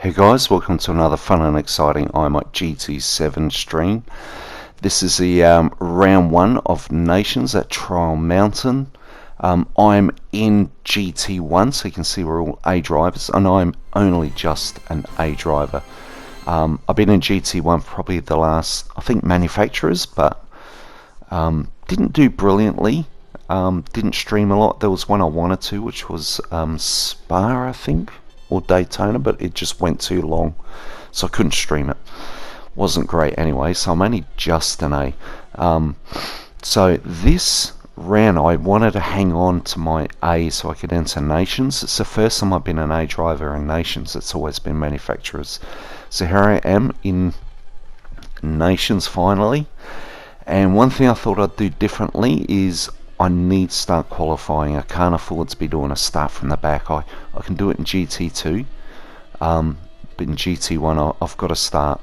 Hey guys, welcome to another fun and exciting IMOT GT7 stream. This is the round one of Nations at Trial Mountain. I'm in GT1, so you can see we're all A drivers, and I'm only just an A driver. I've been in GT1 for probably the last, I think, manufacturers, but didn't do brilliantly. Didn't stream a lot. There was one I wanted to, which was Spa, I think, or Daytona, but it just went too long, so I couldn't stream it. Wasn't great anyway, so I'm only just an A. So this round I wanted to hang on to my A so I could enter Nations. It's the first time I've been an A driver in Nations. It's always been manufacturers. So here I am in Nations finally, and one thing I thought I'd do differently is I need to start qualifying. I can't afford to be doing a start from the back. I can do it in GT2, but in GT1 I've got to start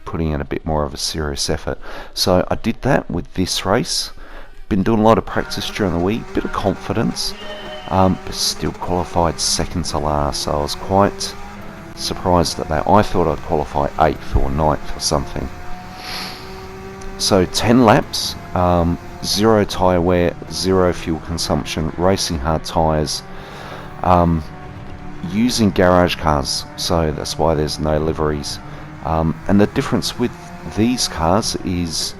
putting in a bit more of a serious effort. So I did that with this race. Been doing a lot of practice during the week, bit of confidence, but still qualified second to last, so I was quite surprised at that. I thought I'd qualify 8th or 9th or something. So 10 laps, 0 tyre wear, 0 fuel consumption, racing hard tyres, using garage cars, so that's why there's no liveries. And the difference with these cars is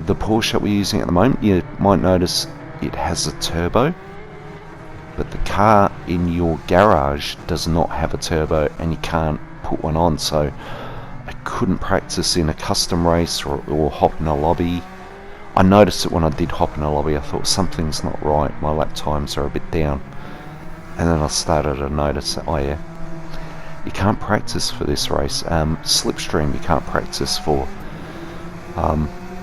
the Porsche that we're using at the moment, you might notice it has a turbo, but the car in your garage does not have a turbo, and you can't put one on. So I couldn't practice in a custom race or hop in a lobby. I noticed it when I did hop in a lobby. I thought something's not right, my lap times are a bit down, and then I started to notice that, oh yeah, you can't practice for this race. Slipstream you can't practice for.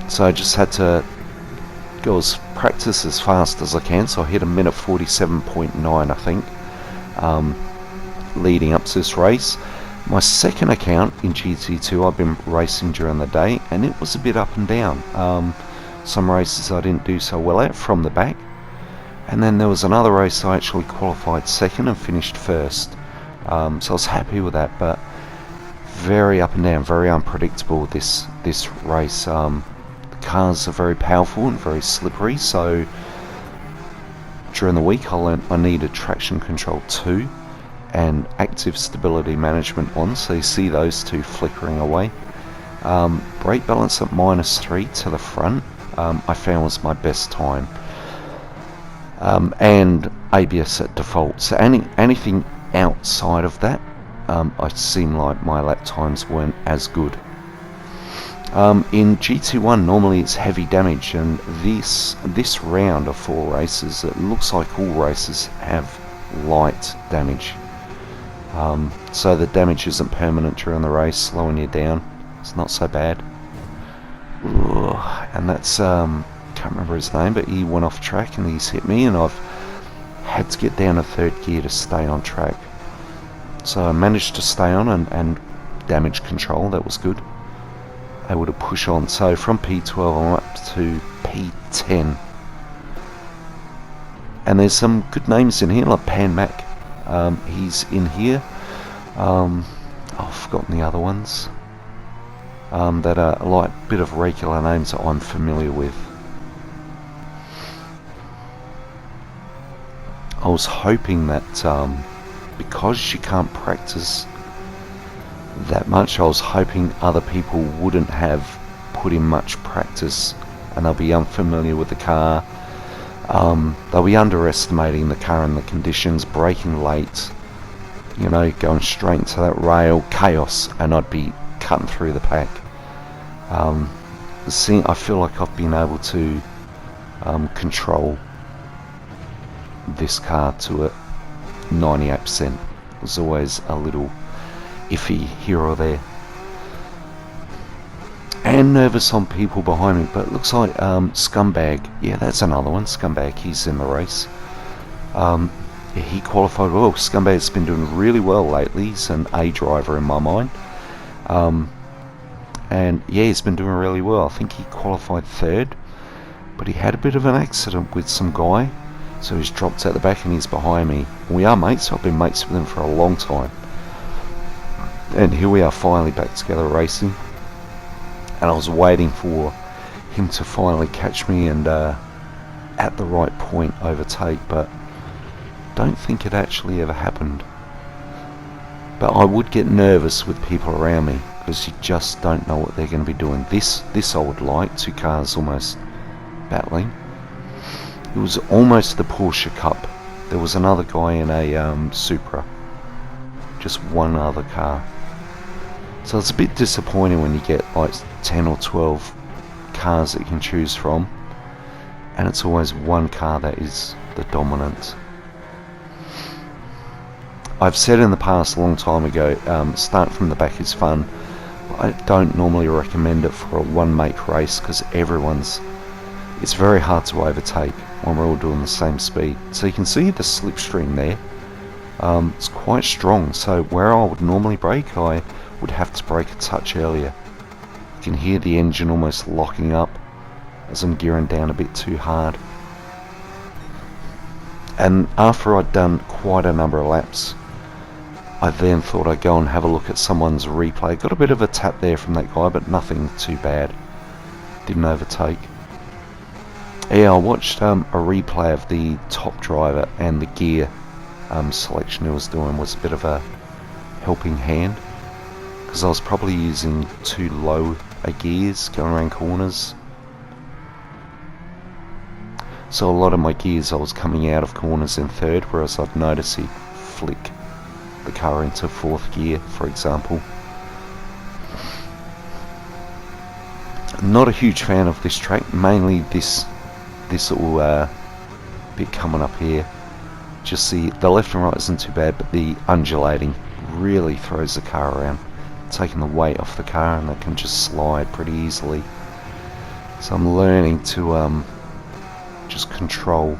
So I just had to go practice as fast as I can. So I hit a minute 47.9 I think, leading up to this race. My second account in GT2 I've been racing during the day, and it was a bit up and down. Some races I didn't do so well at from the back, and then there was another race I actually qualified second and finished first. So I was happy with that, but very up and down, very unpredictable this race. The cars are very powerful and very slippery, so during the week I learned I needed traction control 2 and active stability management on, so you see those two flickering away. Brake balance at -3 to the front, I found was my best time, and ABS at default. So anything outside of that, I seem like my lap times weren't as good. In GT1 normally it's heavy damage, and this round of 4 races, it looks like all races have light damage. So the damage isn't permanent during the race, slowing you down. It's not so bad. Ooh, and that's can't remember his name, but he went off track and he's hit me, and I've had to get down to 3rd gear to stay on track. So I managed to stay on and damage control. That was good. Able to push on. So from P12 I'm up to P10, and there's some good names in here like Pan Mac. He's in here. I've forgotten the other ones that are like a bit of regular names that I'm familiar with. I was hoping that because you can't practice that much, I was hoping other people wouldn't have put in much practice and they'll be unfamiliar with the car. They'll be underestimating the car and the conditions, braking late, you know, going straight into that rail, chaos, and I'd be cutting through the pack. I feel like I've been able to control this car to a 98%. There's always a little iffy here or there, and nervous on people behind me, but it looks like Scumbag, yeah, that's another one. Scumbag, he's in the race. Yeah, he qualified well. Scumbag's been doing really well lately. He's an A driver in my mind, and yeah, he's been doing really well. I think he qualified 3rd, but he had a bit of an accident with some guy, so he's dropped at the back and he's behind me. We are mates, so I've been mates with him for a long time. And here we are finally back together racing, and I was waiting for him to finally catch me and at the right point overtake, but don't think it actually ever happened. But I would get nervous with people around me because you just don't know what they're going to be doing. This I would like, two cars almost battling. It was almost the Porsche Cup. There was another guy in a Supra, just one other car. So it's a bit disappointing when you get like 10 or 12 cars that you can choose from, and it's always one car that is the dominant. I've said in the past a long time ago, start from the back is fun. I don't normally recommend it for a one-make race because it's very hard to overtake when we're all doing the same speed. So you can see the slipstream there. It's quite strong, so where I would normally brake, I would have to brake a touch earlier. You can hear the engine almost locking up as I'm gearing down a bit too hard. And after I'd done quite a number of laps, I then thought I'd go and have a look at someone's replay. Got a bit of a tap there from that guy, but nothing too bad. Didn't overtake. Yeah, I watched a replay of the top driver, and the gear selection he was doing was a bit of a helping hand, because I was probably using too low a gears going around corners. So a lot of my gears I was coming out of corners in third, whereas I'd notice he'd flick the car into fourth gear, for example. Not a huge fan of this track, mainly this little bit coming up here. Just the left and right isn't too bad, but the undulating really throws the car around, taking the weight off the car, and it can just slide pretty easily. So I'm learning to just control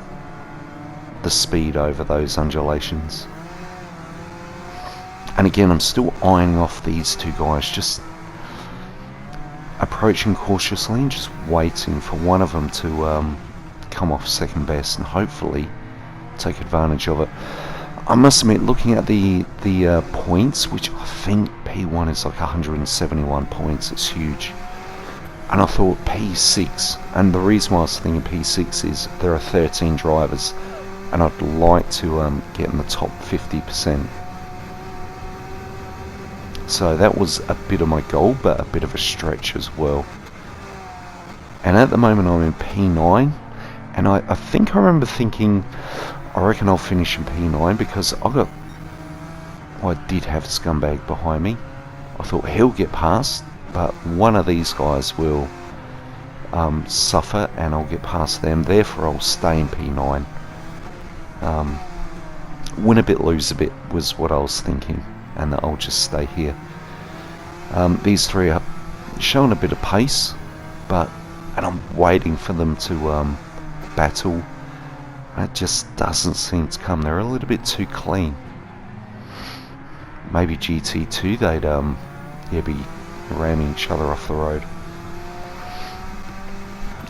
the speed over those undulations. And again, I'm still eyeing off these two guys, just approaching cautiously and just waiting for one of them to come off second best and hopefully take advantage of it. I must admit, looking at the points, which I think P1 is like 171 points, it's huge. And I thought P6, and the reason why I was thinking P6 is there are 13 drivers, and I'd like to get in the top 50%. So that was a bit of my goal, but a bit of a stretch as well. And at the moment I'm in P9, and I think I remember thinking, I reckon I'll finish in P9 because I did have Scumbag behind me. I thought he'll get past, but one of these guys will suffer and I'll get past them, therefore I'll stay in P9. Win a bit, lose a bit was what I was thinking, and that I'll just stay here. These three are showing a bit of pace, and I'm waiting for them to battle. It just doesn't seem to come. They're a little bit too clean. Maybe GT2 they'd be ramming each other off the road,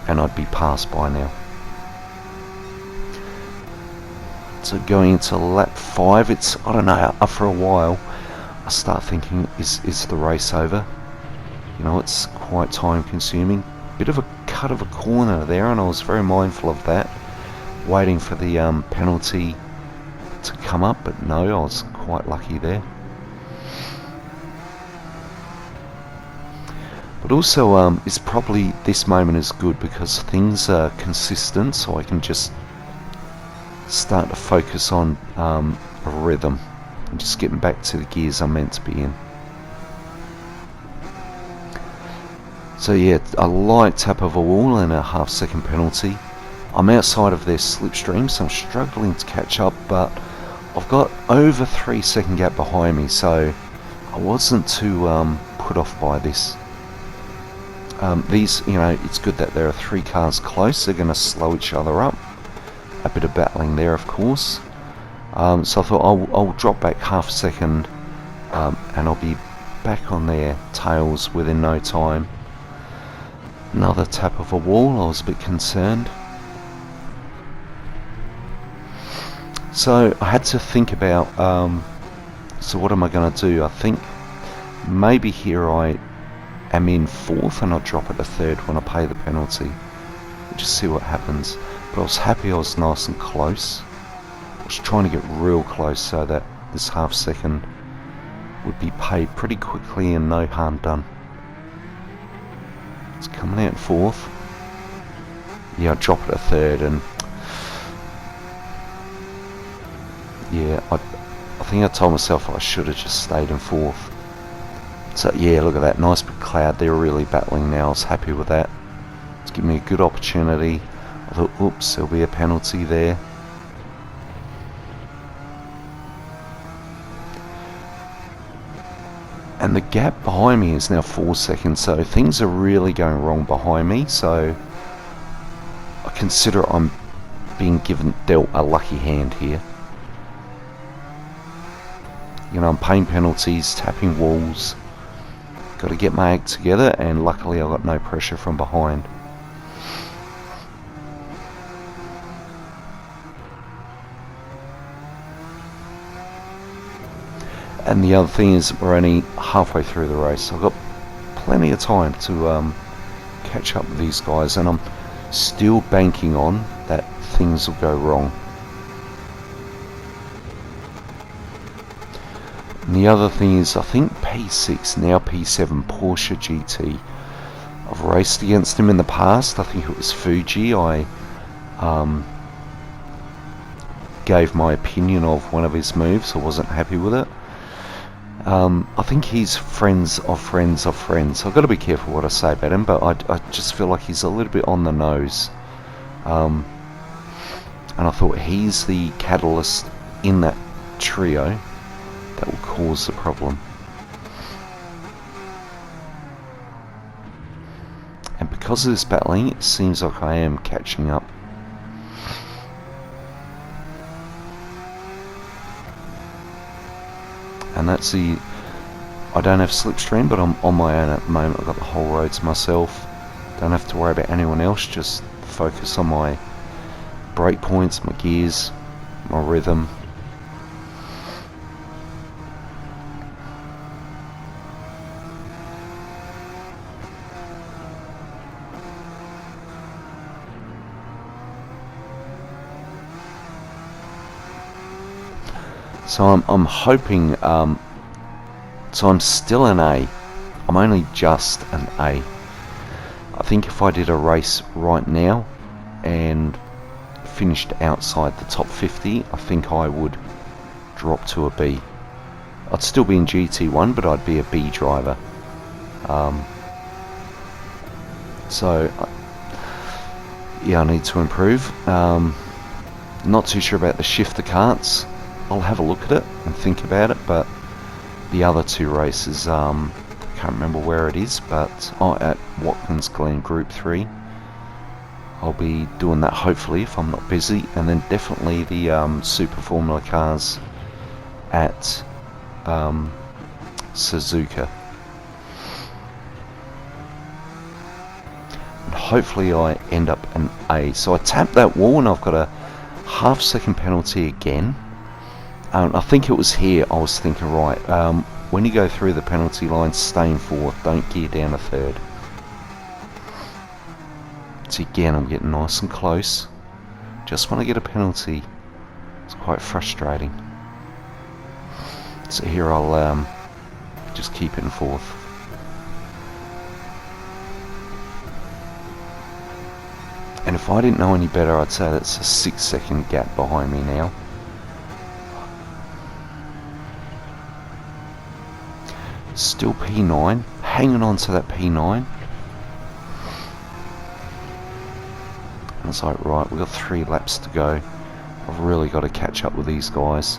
and I'd be passed by now. So going into lap 5, it's, I don't know, after a while I start thinking, is the race over? You know, it's quite time consuming. Bit of a cut of a corner there, and I was very mindful of that, waiting for the penalty to come up, but no, I was quite lucky there. But also, it's probably, this moment is good because things are consistent, so I can just start to focus on a rhythm and just getting back to the gears I'm meant to be in. So yeah, a light tap of a wall and a half-second penalty. I'm outside of their slipstream, so I'm struggling to catch up, but I've got over 3-second gap behind me, so I wasn't too put off by this. These, you know, it's good that there are 3 cars close. They're going to slow each other up. A bit of battling there, of course. So I thought I'll drop back half a second, and I'll be back on their tails within no time. Another tap of a wall. I was a bit concerned. So I had to think about, so what am I going to do? I think maybe here I am in 4th and I drop it to 3rd when I pay the penalty. We'll just see what happens. But I was happy I was nice and close. I was trying to get real close so that this half second would be paid pretty quickly and no harm done. It's coming out 4th. Yeah, I drop it a 3rd, and yeah, I think I told myself I should have just stayed in 4th. So yeah, look at that, nice big cloud. They're really battling now. I was happy with that. It's given me a good opportunity. I thought, oops, there'll be a penalty there. And the gap behind me is now 4 seconds, so things are really going wrong behind me. So I consider I'm being dealt a lucky hand here. You know, I'm paying penalties, tapping walls. Got to get my act together, and luckily I got no pressure from behind. And the other thing is, we're only halfway through the race. I've got plenty of time to catch up with these guys, and I'm still banking on that things will go wrong. And the other thing is, I think P6, now P7 Porsche GT. I've raced against him in the past. I think it was Fuji. I gave my opinion of one of his moves. I wasn't happy with it. I think he's friends of friends of friends. I've got to be careful what I say about him, but I just feel like he's a little bit on the nose. And I thought he's the catalyst in that trio that will cause the problem. And because of this battling, it seems like I am catching up. And that's the... I don't have slipstream, but I'm on my own at the moment. I've got the whole road to myself. Don't have to worry about anyone else, just focus on my brake points, my gears, my rhythm. So I'm hoping, so I'm still an A. I'm only just an A. I think if I did a race right now and finished outside the top 50, I think I would drop to a B. I'd still be in GT1, but I'd be a B driver. So yeah, I need to improve. Not too sure about the shifter carts. I'll have a look at it and think about it, but the other two races, can't remember where it is, but at Watkins Glen Group 3. I'll be doing that hopefully if I'm not busy, and then definitely the Super Formula cars at Suzuka. And hopefully I end up an A. So I tapped that wall and I've got a half-second penalty again. I think it was here I was thinking, right, when you go through the penalty line, stay in 4th, don't gear down to 3rd. So again, I'm getting nice and close. Just when I get a penalty, it's quite frustrating. So here I'll just keep it in 4th. And if I didn't know any better, I'd say that's a 6-second gap behind me now. Still P9, hanging on to that P9. And it's like, right, we've got 3 laps to go. I've really got to catch up with these guys.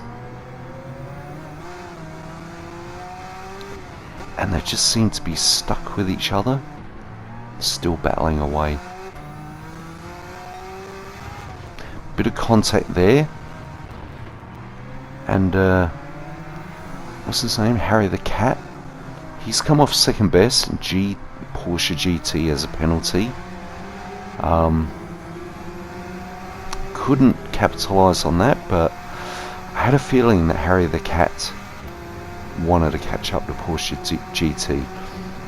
And they just seem to be stuck with each other, still battling away. Bit of contact there. And what's his name? Harry the Cat. He's come off second best. Porsche GT as a penalty. Couldn't capitalise on that, but I had a feeling that Harry the Cat wanted to catch up to Porsche GT.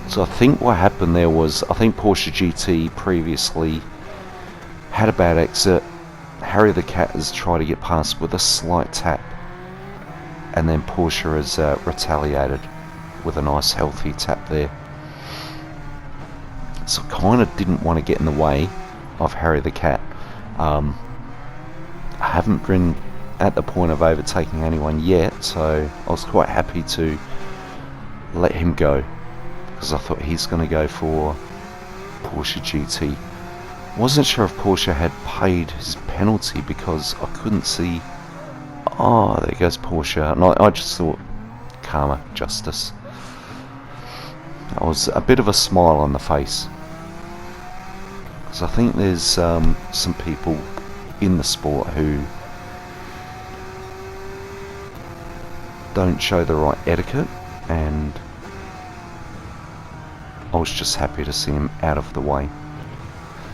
So I think what happened there was, I think Porsche GT previously had a bad exit. Harry the Cat has tried to get past with a slight tap, and then Porsche has retaliated with a nice healthy tap there. So I kind of didn't want to get in the way of Harry the Cat. I haven't been at the point of overtaking anyone yet, so I was quite happy to let him go, because I thought he's going to go for Porsche GT. Wasn't sure if Porsche had paid his penalty because I couldn't see. Oh, there goes Porsche. And I just thought, karma, justice. That was a bit of a smile on the face, because I think there's some people in the sport who don't show the right etiquette, and I was just happy to see him out of the way.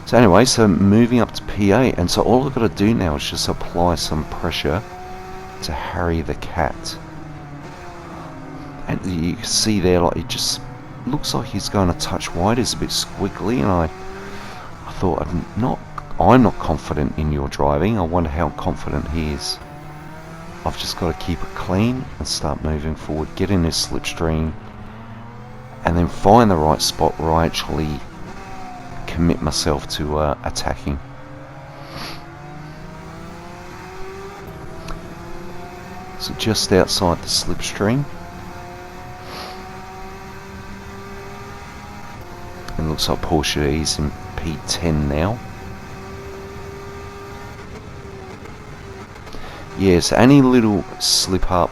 So anyway, so moving up to P8, and so all I've got to do now is just apply some pressure to Harry the Cat. And you can see there, like, it just looks like he's going to touch wide. It's a bit squiggly, and I thought, I'm not confident in your driving. I wonder how confident he is. I've just got to keep it clean and start moving forward, get in this slipstream, and then find the right spot where I actually commit myself to attacking. So just outside the slipstream, and looks like Porsche is in P10 now. Yes, any little slip up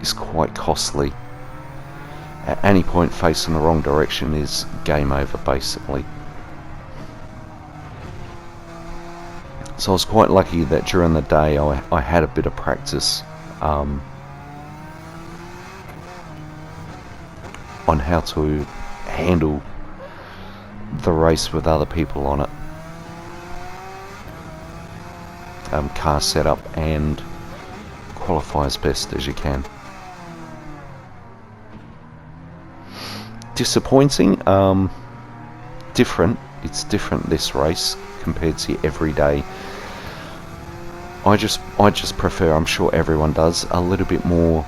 is quite costly. At any point facing the wrong direction is game over, basically. So I was quite lucky that during the day I had a bit of practice on how to handle the race with other people on it. Car setup, and qualify as best as you can. Disappointing, different. It's different this race compared to every day. I just prefer, I'm sure everyone does, a little bit more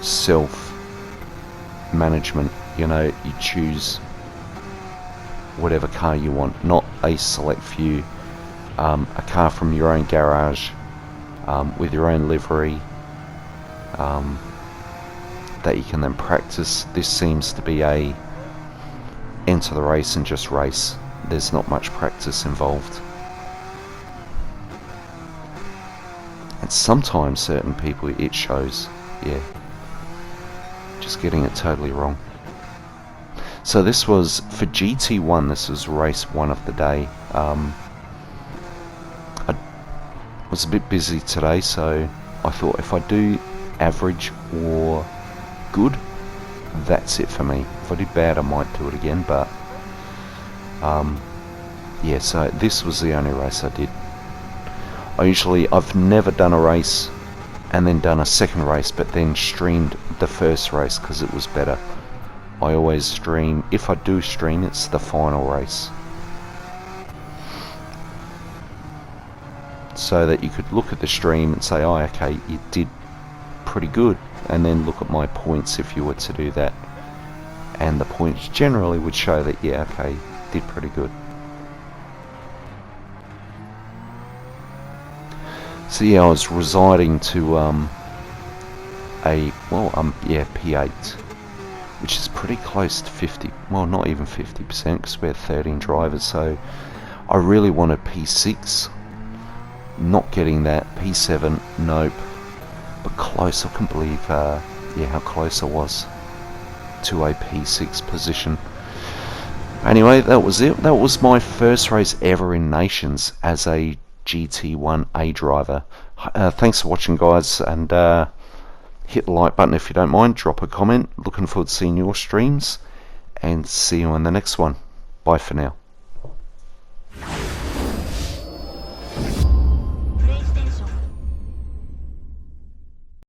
self-management. You know, you choose whatever car you want, not a select few. A car from your own garage, with your own livery, that you can then practice. This seems to be a enter the race and just race. There's not much practice involved. And sometimes certain people, it shows. Yeah, just getting it totally wrong. So this was for GT1, this was race 1 of the day. I was a bit busy today, so I thought if I do average or good, that's it for me. If I did bad, I might do it again, but yeah, so this was the only race I did. I've never done a race and then done a second race but then streamed the first race because it was better. I always stream, if I do stream, it's the final race, so that you could look at the stream and say, oh, okay, you did pretty good, and then look at my points if you were to do that, and the points generally would show that, yeah, okay, did pretty good. So yeah, I was residing to P8, which is pretty close to 50, well, not even 50%, because we're 13 drivers, so I really wanted P6, not getting that. P7, nope, but close. I couldn't believe how close I was to a P6 position. Anyway, that was it. That was my first race ever in Nations as a GT1 A driver. Thanks for watching, guys, and hit the like button if you don't mind, drop a comment. Looking forward to seeing your streams, and see you on the next one. Bye for now.